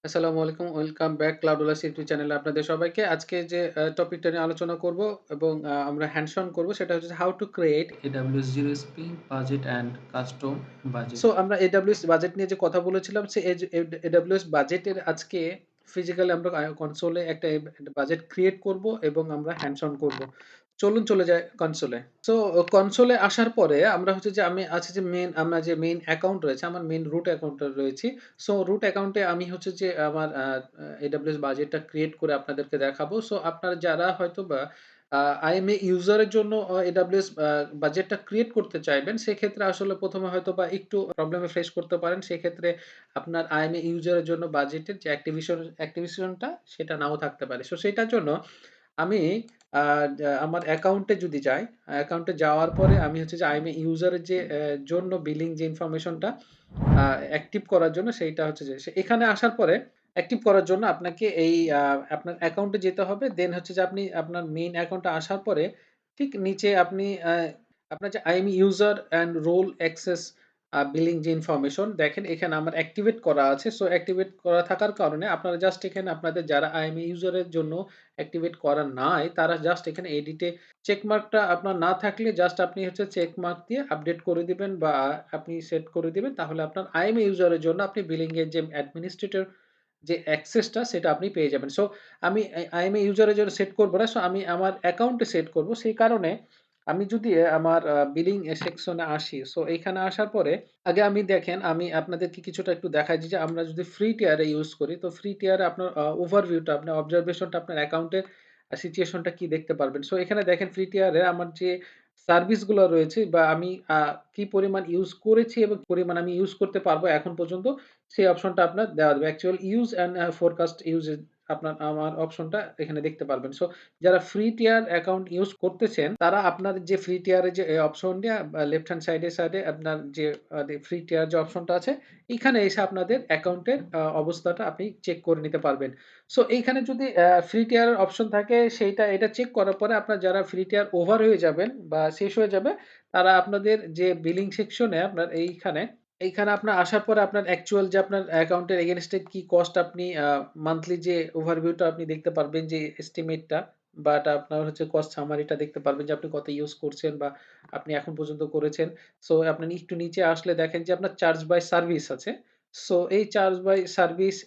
আসসালামু আলাইকুম। Welcome back ClouDolus YouTube চ্যানেলে আপনাদের সবাইকে। আজকে যে টপিকটা নিয়ে আলোচনা করব এবং আমরা হ্যান্ডস অন করব সেটা হচ্ছে how to create AWS zero spring budget and custom budget. So আমরা AWS বাজেট নিয়ে যে কথা বলেছিলাম সে AWS বাজেটের আজকে ফিজিক্যালি আমরা কনসোলে একটা বাজেট ক্রিয়েট করব এবং আমরা হ্যান্ডস অন করব। চলুন চলে যাই কনসোলে। সো কনসোলে আসার পরে আমরা হচ্ছে যে আমি আছে যে আমার যে মেইন অ্যাকাউন্ট রয়েছে, আমার মেইন রুট অ্যাকাউন্টে রয়েছি। সো রুট অ্যাকাউন্টে আমি হচ্ছে যে আমার AWS বাজেটটা ক্রিয়েট করে আপনাদেরকে দেখাবো। সো আপনারা যারা হয়তোবা IMA ইউজারের জন্য AWS বাজেটটা ক্রিয়েট করতে চাইবেন, সেক্ষেত্রে আসলে ১ম এ হয়তোবা একটু প্রবলেমে ফেস করতে পারেন। সেক্ষেত্রে আপনার IMA ইউজারের জন্য বাজেটের যে অ্যাক্টিভেশনটা সেটা নাও থাকতে পারে। সো সেটার জন্য আমি আ আমার অ্যাকাউন্টে যদি যাই, অ্যাকাউন্টে যাওয়ার পরে আমি হচ্ছে যে IMA ইউজারের যে জন্য বিলিং যে ইনফরমেশনটা আ অ্যাক্টিভ করার জন্য সেইটা হচ্ছে যে এখানে আসার পরে অ্যাক্টিভ করার জন্য আপনাকে এই আপনার অ্যাকাউন্টে যেতে হবে। দেন হচ্ছে যে আপনি আপনার মেইন অ্যাকাউন্টে আসার পরে ঠিক নিচে আপনি আপনার যে IME user and role access billing যে ইনফরমেশন দেখেন এখানে আমার অ্যাক্টিভেট করা আছে। সো অ্যাক্টিভেট করা থাকার কারণে আপনারা জাস্ট এখানে আপনাদের যারা IME ইউজারের জন্য অ্যাক্টিভেট করা নাই তারা জাস্ট এখানে এডিটে চেক মার্কটা আপনার না থাকলে জাস্ট আপনি হচ্ছে চেক মার্ক দিয়ে আপডেট করে দিবেন বা আপনি সেট করে দিবেন। তাহলে আপনার IMA ইউজারের জন্য আপনি বিলিং এর যে অ্যাডমিনিস্ট্রেটর যে অ্যাক্সেসটা সেটা আপনি পেয়ে যাবেন। সো আমি IMA ইউজারের জন্য সেট করব না। সো আমি আমার অ্যাকাউন্টে সেট করব। সেই কারণে আমি যদি আমার বিলিং সেকশনে আসি। সো এইখানে আসার পরে আগে আমি দেখেন আমি আপনাদেরকে কিছুটা একটু দেখাই যে আমরা যদি ফ্রি টিয়ারে ইউজ করি তো ফ্রি টিয়ারে আপনার ওভারভিউটা আপনার অবজারভেশনটা আপনার অ্যাকাউন্টের সিচুয়েশনটা কি দেখতে পারবেন। সো এখানে দেখেন ফ্রি টিয়ারে আমার যে সার্ভিস গুলো রয়েছে বা আমি কি পরিমাণ ইউজ করেছি এবং পরিমাণ আমি ইউজ করতে পারবো এখন পর্যন্ত সেই অপশনটা আপনার দেওয়া যাবে। Actual use and forecast uses আমার অপশনটা এখানে দেখতে পারবেন। সো যারা ফ্রি টিয়ার অ্যাকাউন্ট ইউজ করতেছেন তারা আপনার যে ফ্রি টিয়ারের যে অপশনটা লেফট হ্যান্ড সাইডে আপনার যে ফ্রি টিয়ার যে অপশনটা আছে এখানে এসে আপনাদের অ্যাকাউন্টের অবস্থাটা আপনি চেক করে নিতে পারবেন। সো এইখানে যদি ফ্রি টিয়ার অপশন থাকে এটা চেক করার পরে আপনার যারা ফ্রি টিয়ার ওভার হয়ে যাবেন বা শেষ হয়ে যাবে তারা আপনাদের যে বিলিং সেকশনে আপনার এইখানে আপনার আসার পরে আপনার অ্যাকচুয়াল যে আপনার অ্যাকাউন্টের এগেইনস্ট এ কি কস্ট আপনি মান্থলি যে ওভারভিউটা আপনি দেখতে পারবেন যে এস্টিমেটটা বা এটা আপনার হচ্ছে কস্ট সামারিটা দেখতে পারবেন যে আপনি কত ইউজ করছেন বা আপনি এখন পর্যন্ত করেছেন। সো আপনি একটু নিচে আসলে দেখেন যে আপনার চার্জ বাই সার্ভিস আছে। সো এই চার্জ বাই সার্ভিস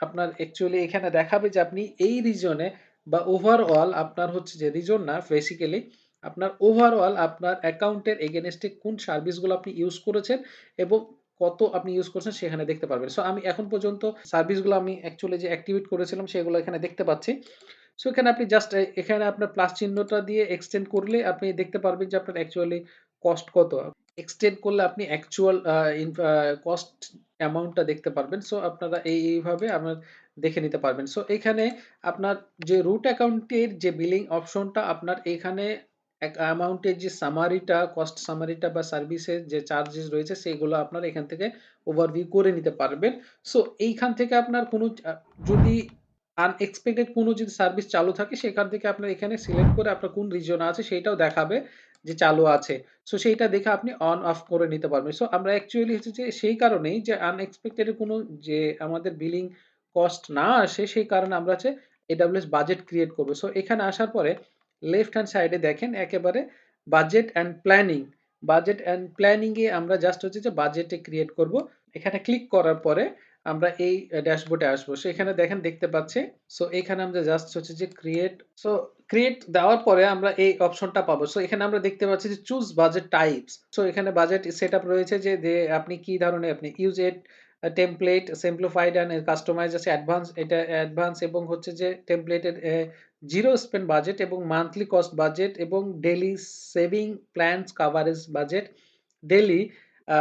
আপনার অ্যাকচুয়ালি এখানে দেখাবে যে আপনি এই রিজনে বা ওভারঅল আপনার হচ্ছে যে রিজন না বেসিক্যালি আপনার ওভারঅল আপনার অ্যাকাউন্টের এগেইনস্ট এ কোন সার্ভিসগুলো আপনি ইউজ করেছেন এবং কত আপনি ইউজ করছেন সেখানে দেখতে পারবেন। সো আমি এখন পর্যন্ত সার্ভিসগুলো আমি অ্যাকচুয়ালি যে অ্যাক্টিভেট করেছিলাম সেগুলো এখানে দেখতে পাচ্ছি। সো এখানে আপনি জাস্ট এখানে আপনার প্লাস চিহ্নটা দিয়ে এক্সটেন্ড করলে আপনি দেখতে পারবেন যে আপনার অ্যাকচুয়ালি কস্ট কত। এক্সটেন্ড করলে আপনি অ্যাকচুয়াল কস্ট অ্যামাউন্টটা দেখতে পারবেন। সো আপনারা এইভাবে আমার দেখে নিতে পারবেন। সো এখানে আপনার যে রুট অ্যাকাউন্টের যে বিলিং অপশনটা আপনার এখানে অ্যামাউন্টের যে সামারিটা, কস্ট সামারিটা বা সার্ভিসের যে চার্জেস রয়েছে সেগুলো আপনারা এখান থেকে ওভারভিউ করে নিতে পারবেন। সো এইখান থেকে আপনার কোনো যদি আনএক্সপেক্টেড কোনো যদি সার্ভিস চালু থাকে সেখান থেকে আপনার এখানে সিলেক্ট করে আপনার কোন রিজিয়ন আছে সেইটাও দেখাবে যে চালু আছে। সো সেইটা দেখে আপনি অন অফ করে নিতে পারবেন। সো আমরা অ্যাকচুয়ালি হচ্ছে যে সেই কারণেই যে আনএক্সপেক্টেড কোনো যে আমাদের বিলিং কস্ট না আসে সেই কারণে আমরা হচ্ছে AWS বাজেট ক্রিয়েট করব। সো এখানে আসার পরে লেফট হ্যান্ড সাইডে দেখেন একেবারে budget and planning. Budget and planning এ আমরা জাস্ট হচ্ছে যে বাজেটে ক্রিয়েট করব। এখানে ক্লিক করার পরে আমরা এই ড্যাশবোর্ডে আসবো। সো এখানে দেখেন দেখতে পাচ্ছি। সো এখানে আমরা জাস্ট হচ্ছে যে ক্রিয়েট সো ক্রিয়েট দেওয়ার পরে আমরা এই অপশনটা পাবো। সো এখানে আমরা দেখতে পাচ্ছি যে চুজ বাজেট টাইপস। সো এখানে বাজেট সেটআপ রয়েছে যে আপনি কি ধরনের আপনি use it template, simplified and customize আছে অ্যাডভান্স এটা অ্যাডভান্স এবং হচ্ছে যে টেমপ্লেটের জিরো স্পেন্ড বাজেট এবং মান্থলি কস্ট বাজেট এবং daily saving plans coverage budget, daily uh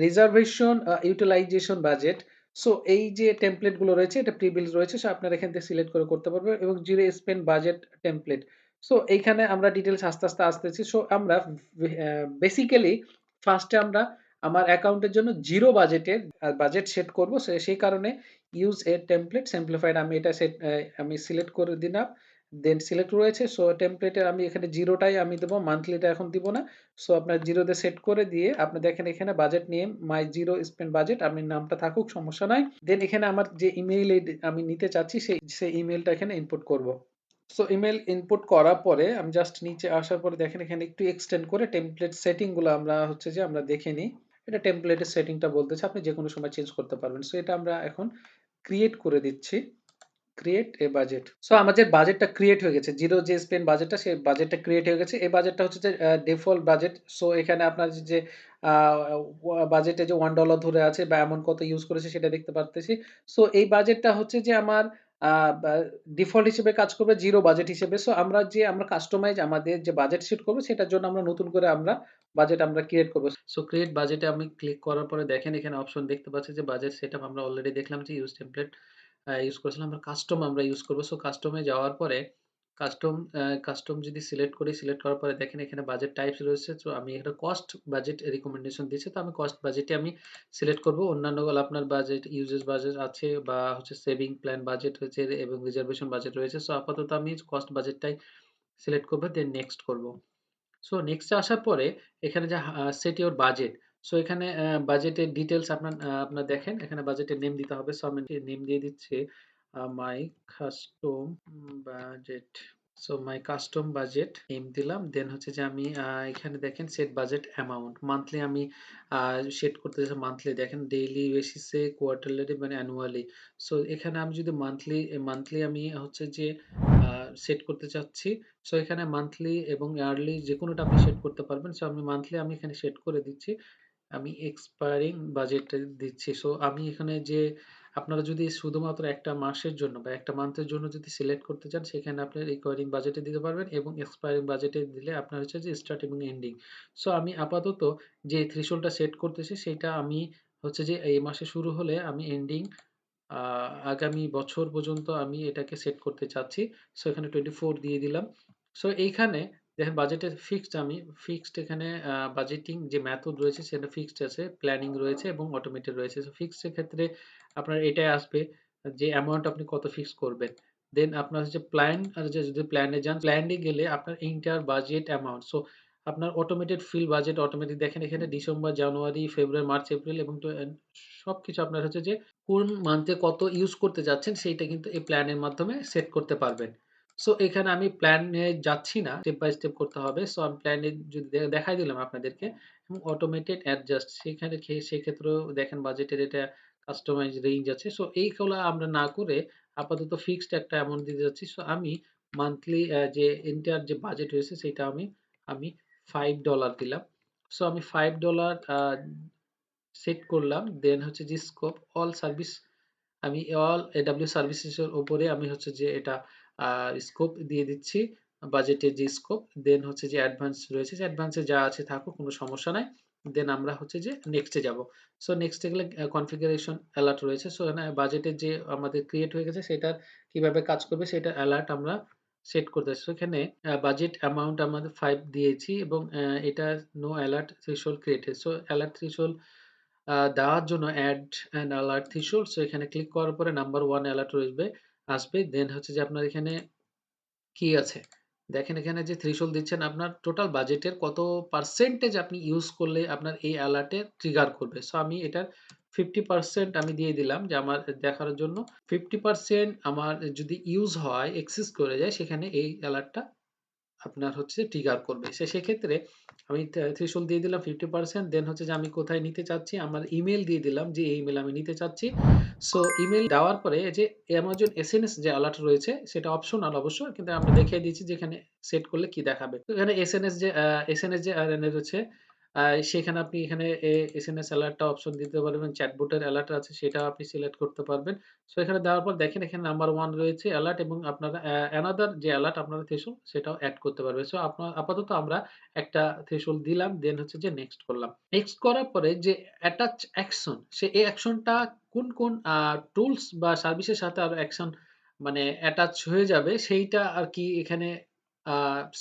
reservation utilization budget. So এই যে টেমপ্লেট গুলো রয়েছে এটা প্রি-বিল্ড রয়েছে। সো আপনারা এখান থেকে সিলেক্ট করে করতে পারবেন এবং zero spend budget template. So এইখানে আমরা ডিটেইলস আস্তে আসতেছি। সো আমরা বেসিক্যালি ফার্স্ট এ আমরা আমার অ্যাকাউন্টের জন্য জিরো বাজেটের বাজেট সেট করব। সেই কারণে ইউজ এ টেমপ্লেট সিম্পলিফাইড আমি এটা আমি সিলেক্ট করে দিলাম দেন সিলেক্ট রয়েছে। সো টেমপ্লেটে আমি এখানে 0 টাই আমি দেবো, মান্থলিটা এখন দিব না। সো আপনার 0 দিয়ে সেট করে দিয়ে আপনি দেখেন এখানে budget name my 0 spend budget আমি নামটা থাকুক, সমস্যা নাই। দেন এখানে আমার যে ইমেইল আইডি আমি নিতে চাচ্ছি সেই ইমেইলটা এখানে ইনপুট করব। সো ইমেইল ইনপুট করার পরে আমি জাস্ট নিচে আসার পরে দেখেন এখানে একটু এক্সটেন্ড করে টেমপ্লেট সেটিং গুলো আমরা হচ্ছে যে আমরা দেখে নিই। এটা টেমপ্লেটের সেটিংটা বলতেছে, আপনি যেকোনো সময় চেঞ্জ করতে পারবেন। সো এটা আমরা এখন ক্রিয়েট করে দিচ্ছি। Create a budget. সো আমাদের বাজেটটা ক্রিয়েট হয়ে গেছে। 0 যে স্পেন্ড বাজেটটা সেই বাজেটটা ক্রিয়েট হয়ে গেছে। এই বাজেটটা হচ্ছে যে ডিফল্ট বাজেট। সো এখানে আপনার যে আ বাজেটে যে $1 ধরে আছে বা এমন কত ইউজ করেছে সেটা দেখতে পারতেছি। সো এই বাজেটটা হচ্ছে যে আমার আ বা ডিফল্ট হিসেবে কাজ করবে 0 বাজেট হিসেবে। সো আমরা কাস্টমাইজ আমাদের যে বাজেট সেট করব সেটার জন্য আমরা নতুন করে বাজেট আমরা ক্রিয়েট করব। সো ক্রিয়েট বাজেটে আমি ক্লিক করার পরে দেখেন এখানে অপশন দেখতে পাচ্ছি যে বাজেট সেটআপ আমরা অলরেডি দেখলাম যে ইউজ টেমপ্লেট ইউজ করেছিলাম। আমরা কাস্টম ইউজ করব। সো কাস্টমে যাওয়ার পরে কাস্টম যদি সিলেক্ট করি, সিলেক্ট করার পরে দেখেন এখানে বাজেট টাইপস রয়েছে। সো আমি এখানে কস্ট বাজেট রিকমেন্ডেশন দিয়েছে। তো আমি কস্ট বাজেটে আমি সিলেক্ট করব। অন্যান্যগুলো আপনার বাজেট, ইউজেস বাজেট আছে বা হচ্ছে সেভিং প্ল্যান বাজেট হয়েছে এবং রিজার্ভেশন বাজেট রয়েছে। সো আপাতত আমি কস্ট বাজেটটাই সিলেক্ট করব, দেন নেক্সট করব। সো নেক্সটে আসার পরে এখানে যে সেট ইউর বাজেট। সো এখানে বাজেটের ডিটেইলস আপনার দেখেন এখানে বাজেটের নেম দিতে হবে। সো আমি নেম দিয়ে দিচ্ছি my custom budget. So my custom budget name দিলাম। দেন হচ্ছে যে আমি এখানে দেখেন সেট বাজেট অ্যামাউন্ট মান্থলি আমি সেট করতে চাই মান্থলি, দেখেন ডেইলি বেসিসে, কোয়ার্টারলি মানে অ্যানুয়ালি। সো এখানে আমি যদি মান্থলি আমি হচ্ছে যে সেট করতে চাচ্ছি। সো এখানে মান্থলি এবং ইয়ারলি যেকোনোটা আপনি সেট করতে পারবেন। সো আমি এখানে সেট করে দিচ্ছি। আমি এক্সপায়ারিং বাজেটটা দিচ্ছি। সো আমি এখানে যে আপনারা যদি শুধুমাত্র একটা মাসের জন্য বা একটা মান্থের জন্য যদি সিলেক্ট করতে চান সেখানে আপনি রিকোয়ারিং বাজেটে দিতে পারবেন এবং এক্সপায়ারিং বাজেটে দিলে আপনার হচ্ছে যে স্টার্ট এবং এন্ডিং। সো আমি আপাতত যে থ্রেশহোল্ডটা সেট করতেছি সেইটা আমি হচ্ছে যে এই মাসে শুরু হলে আমি এন্ডিং আ আগামী বছর পর্যন্ত আমি এটাকে সেট করতে চাচ্ছি। সো এখানে 24 দিয়ে দিলাম। সো এইখানে দেখেন বাজেটের ফিক্সড এখানে বাজেটিং যে মেথড রয়েছে সেটা ফিক্সড আছে, প্ল্যানিং রয়েছে এবং অটোমেটেড রয়েছে। সো ফিক্সড এর ক্ষেত্রে আপনার এটাই আসবে যে অ্যামাউন্ট আপনি কত ফিক্স করবেন। দেন আপনার হচ্ছে প্ল্যান আর যে যদি প্ল্যানে যান, প্ল্যানে গেলে আপনার এন্টার বাজেট অ্যামাউন্ট। সো আপনার অটোমেটেড ফিল বাজেট অটোমেটিক দেখেন এখানে ডিসেম্বর, জানুয়ারি, ফেব্রুয়ারি, মার্চ, এপ্রিল এবং সবকিছু আপনার হচ্ছে যে কোন মান্থে কত ইউজ করতে যাচ্ছেন সেইটা কিন্তু এই প্ল্যানের মাধ্যমে সেট করতে পারবেন। সো এখানে আমি প্ল্যানে যাচ্ছি না, স্টেপ বাই স্টেপ করতে হবে। সো আমি প্ল্যানে যদি দেখাই দিলাম আপনাদেরকে এবং অটোমেটেড অ্যাডজাস্ট সেখানে সেক্ষেত্রেও দেখেন বাজেটের এটা কাস্টমাইজ রেঞ্জ আছে। সো এইগুলো আমরা না করে আপাতত ফিক্সড একটা অ্যামাউন্ট দিতে যাচ্ছি। সো আমি মান্থলি যে এন্টার যে বাজেট রয়েছে সেটা আমি $5 দিলাম। সো আমি $5 সেট করলাম। দেন হচ্ছে যে স্কোপ অল সার্ভিস আমি অল AWS সার্ভিসেস এর উপরে আমি হচ্ছে যে এটা স্কোপ দিয়ে দিচ্ছি। বাজেটের যে স্কোপ, দেন হচ্ছে যে অ্যাডভান্স রয়েছে, যে অ্যাডভান্সে যা আছে থাকুক, কোনো সমস্যা নাই। দেন আমরা হচ্ছে যে নেক্সটে যাব। সো নেক্সটে গেলে কনফিগারেশন অ্যালার্ট রয়েছে। সো এখানে বাজেটের যে আমাদের ক্রিয়েট হয়ে গেছে সেটার কিভাবে কাজ করবে সেটা অ্যালার্ট আমরা সেট করতে সো এখানে বাজেট অ্যামাউন্ট আমাদের 5 দিয়েছি এবং এটা no alert threshold created. So alert threshold দেওয়ার জন্য add and alert threshold. So এখানে ক্লিক করার পরে নাম্বার 1 অ্যালার্ট আসবে। দেন হচ্ছে যে আপনার এখানে কি আছে? দেখেন এখানে যে থ্রেশহোল্ড দিচ্ছেন আপনার টোটাল বাজেটের কত পার্সেন্টেজ আপনি ইউজ করলে আপনার এই অ্যালার্টে ট্রিগার করবে। সো আমি এটার 50% আমি দিয়ে দিলাম যে আমার দেখার জন্য। 50% আমার যদি ইউজ হয়, এক্সিস করে যায় সেখানে এই অ্যালার্টটা আপনার হচ্ছে ট্রিগার করবে। সেক্ষেত্রে আমি থ্রেশহোল্ড দিয়ে দিলাম 50%। দেন হচ্ছে যে আমি কোথায় নিতে চাচ্ছি, আমার ইমেইল দিয়ে দিলাম যে এই ইমেইল আমি নিতে চাচ্ছি। সো ইমেইল দেওয়ার পরে এই যে Amazon এসএনএস যে অ্যালার্ট রয়েছে সেটা অপশনাল অবশ্য, কিন্তু আমরা দেখিয়ে দিয়েছি যে এখানে সেট করলে কি দেখাবে। তো এখানে এসএনএস যে রয়েছে সেখানে আপনি এখানে এসএনএস অ্যালার্টটা অপশন দিতে পারবেন। চ্যাটবটের অ্যালার্ট আছে সেটাও আপনি সিলেক্ট করতে পারবেন। সো এখানে দেওয়ার পর দেখেন এখানে নাম্বার 1 রয়েছে অ্যালার্ট এবং আপনারা অ্যানাদার যে অ্যালার্ট আপনারা থ্রেশহোল্ড সেটাও এড করতে পারবেন। সো আপাতত আমরা একটা থ্রেশহোল্ড দিলাম, দেন হচ্ছে যে নেক্সট করলাম। নেক্সট করার পরে যে অ্যাটাচ অ্যাকশন, এই অ্যাকশনটা কোন টুলস বা সার্ভিসের সাথে আরো অ্যাকশন মানে অ্যাটাচ হয়ে যাবে সেইটা আরকি এখানে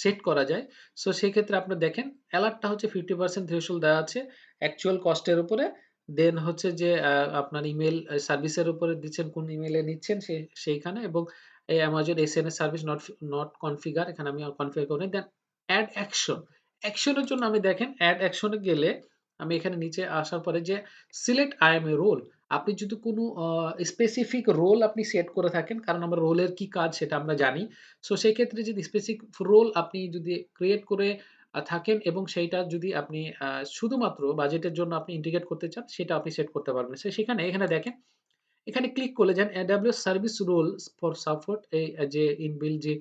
সেট করা যায়। সো সেক্ষেত্রে আপনারা দেখেন অ্যালার্টটা হচ্ছে 50% থ্রেশহোল্ড দেওয়া আছে অ্যাকচুয়াল কস্টের উপরে। দেন হচ্ছে যে আপনার ইমেইল সার্ভিসের উপরে দিচ্ছেন, কোন ইমেইলে নিচ্ছেন সেইখানে এবং এই Amazon SNS service not configure, এখানে আমি কনফিগার করি। দেন এড অ্যাকশন। অ্যাকশনের জন্য আমি দেখেন এড অ্যাকশনে গেলে আমি এখানে নিচে আসার পরে যে সিলেক্ট আইএম এ রোল, আপনি যদি কোনো স্পেসিফিক রোল আপনি সেট করে থাকেন, কারণ আমার রোলের কি কাজ সেটা আমরা জানি। সো সেই ক্ষেত্রে যদি স্পেসিফিক রোল আপনি যদি ক্রিয়েট করে থাকেন এবং সেইটা যদি আপনি শুধুমাত্র বাজেটের জন্য আপনি ইন্টিগ্রেট করতে চান, সেটা আপনি সেট করতে পারবেন। সো সেখানে এখানে দেখেন, এখানে ক্লিক করলে যেন AWS service roles for support, এই যে ইনবিল্ট যে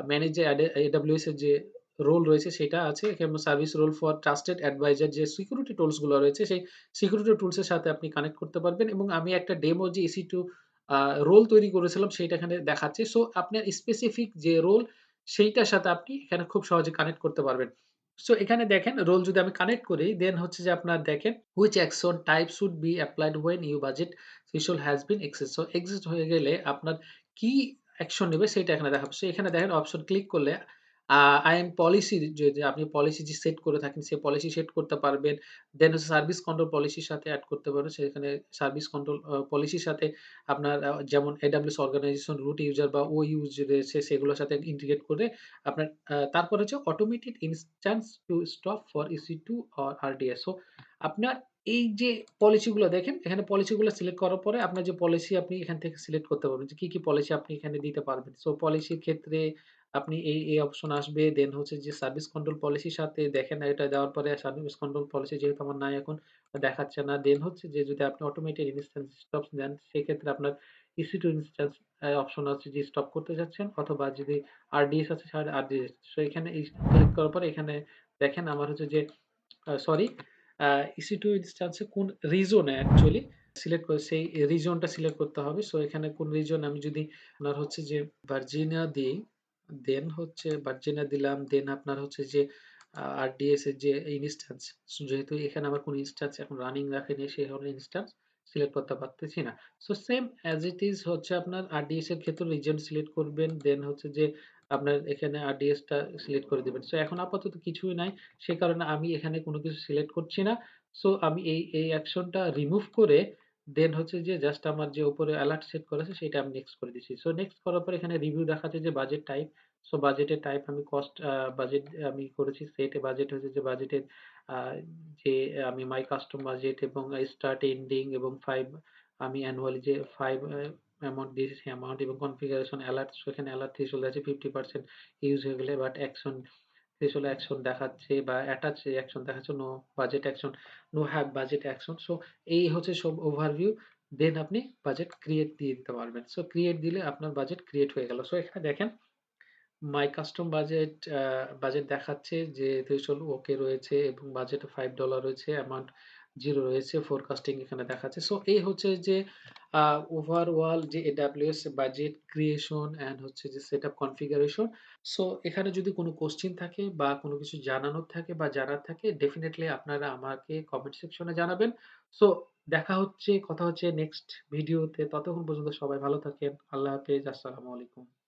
ম্যানেজ যে AWS এর যে রোল রয়েছে সেটা আছে। এখানে service role for trusted advisor যে সিকিউরিটি টুলস গুলো রয়েছে, সেই সিকিউরিটি টুলস এর সাথে আপনি কানেক্ট করতে পারবেন এবং আমি একটা ডেমো যে EC2 রোল তৈরি করেছিলাম সেইটা এখানে দেখাচ্ছে। সো আপনার স্পেসিফিক যে রোল সেইটার সাথে আপনি এখানে খুব সহজে কানেক্ট করতে পারবেন। সো এখানে দেখেন রোল যদি আমি কানেক্ট করি, দেন হচ্ছে যে আপনার দেখেন which action type should be applied when your budget threshold has been exceed. So exist হয়ে গেলে আপনার কি অ্যাকশন নেবে সেটা এখানে দেখাবে। সো এখানে দেখেন অপশন ক্লিক করলে আইএম পলিসি, যে আপনি পলিসি যে সেট করে থাকেন সেই পলিসি সেট করতে পারবেন। দেন হচ্ছে সার্ভিস কন্ট্রোল পলিসির সাথে এড করতে পারবেন। সেখানে সার্ভিস কন্ট্রোল পলিসির সাথে আপনার যেমন AWS অর্গানাইজেশন রুট ইউজার বা OUs যে রয়েছে সেগুলোর সাথে ইন্টিগ্রেট করে আপনার তারপর হচ্ছে automated instance to stop for EC2 or RDS। So আপনার এই যে পলিসিগুলো দেখেন, এখানে পলিসিগুলো সিলেক্ট করার পরে আপনার যে পলিসি আপনি এখান থেকে সিলেক্ট করতে পারবেন যে কি পলিসি আপনি এখানে দিতে পারবেন। সো পলিসির ক্ষেত্রে আপনি এই অপশন আসবে। দেন হচ্ছে যে সার্ভিস কন্ট্রোল পলিসির সাথে দেখেন এটা দেওয়ার পরে সার্ভিস কন্ট্রোল পলিসি যেহেতু আমার নাই এখন দেখাচ্ছে না। দেন হচ্ছে যে যদি আপনি অটোমেটেড ইনস্ট্যান্স স্টপস দেন সেক্ষেত্রে আপনার EC2 ইনস্ট্যান্স অপশন আছে যে স্টপ করতে যাচ্ছেন, অথবা যদি RDS আছে তাহলে RDS। সো এখানে এই সিলেক্ট করার পরে এখানে দেখেন আমার হচ্ছে যে সরি EC2 ইনস্ট্যান্সে কোন রিজনে অ্যাকচুয়ালি সিলেক্ট করে সেই রিজনটা সিলেক্ট করতে হবে। সো এখানে কোন রিজন আমি যদি আপনার হচ্ছে যে ভার্জিনিয়া দিই, দেন হচ্ছে ভার্জিনিয়া দিলাম, দেন আপনার হচ্ছে যে RDS এর যে ইনস্ট্যান্স, যেহেতু এখানে আমার কোন ইনস্ট্যান্স এখন রানিং রাখেনি সেই ধরনের ইনস্ট্যান্স সিলেক্ট করতে পারতেছি না। So same as it is হচ্ছে আপনার RDS এর ক্ষেত্রে রিজন সিলেক্ট করবেন, দেন হচ্ছে যে আপনার এখানে RDS টা সিলেক্ট করে দিবেন। সো এখন আপাতত কিছুই নাই। সে কারণে আমি এখানে কোনো কিছু সিলেক্ট করছি না। সো আমি এই অ্যাকশনটা রিমুভ করে দেন হচ্ছে যে জাস্ট আমার যে উপরে অ্যালার্ট সেট করা আছে সেটা আমি নেক্সট করে দিচ্ছি। সো নেক্সট করার পর এখানে রিভিউ দেখাচ্ছে যে বাজেট টাইপ। সো বাজেটের টাইপ আমি কস্ট বাজেট আমি করেছি সেট। বাজেট হচ্ছে যে বাজেটের আ যে আমি মাই কাস্টম বাজেট এবং স্টার্ট, এন্ডিং এবং 5 আমি অ্যানুয়ালি যে 5 অ্যামাউন্ট দিয়েছি সেই অ্যামাউন্ট এবং কনফিগারেশন অ্যালার্ট। সো এখানে অ্যালার্ট থ্রেশহোল্ড আছে 50% ইউজ হয়ে গেলে, বাট অ্যাকশন থ্রেশহোল্ড অ্যাকশন দেখাচ্ছে বা অ্যাটাচ অ্যাকশন দেখাচ্ছে no budget action, no have budget action. So এই হচ্ছে সব ওভারভিউ। দেন আপনি বাজেট ক্রিয়েট দিয়ে দিতে পারবেন। সো ক্রিয়েট দিলে আপনার বাজেট ক্রিয়েট হয়ে গেল। সো এখানে দেখেন মাই কাস্টম বাজেট বাজেট দেখাচ্ছে যে থ্রেশহোল্ড ওকে রয়েছে এবং বাজেট $5 রয়েছে, অ্যামাউন্ট 0 রয়েছে, ফোরকাস্টিং এখানে দেখাচ্ছে। সো এই হচ্ছে যে ওভারঅল যে AWS বাজেট ক্রিয়েশন অ্যান্ড হচ্ছে যে সেটআপ কনফিগারেশন। সো এখানে যদি কোনো কোয়েশ্চেন থাকে বা কোনো কিছু জানানোর থাকে বা জানার থাকে ডেফিনিটলি আপনারা আমাকে কমেন্ট সেকশনে জানাবেন। সো কথা হচ্ছে নেক্সট ভিডিওতে। ততক্ষণ পর্যন্ত সবাই ভালো থাকেন। আল্লাহ হাফেজ। আসসালামু আলাইকুম।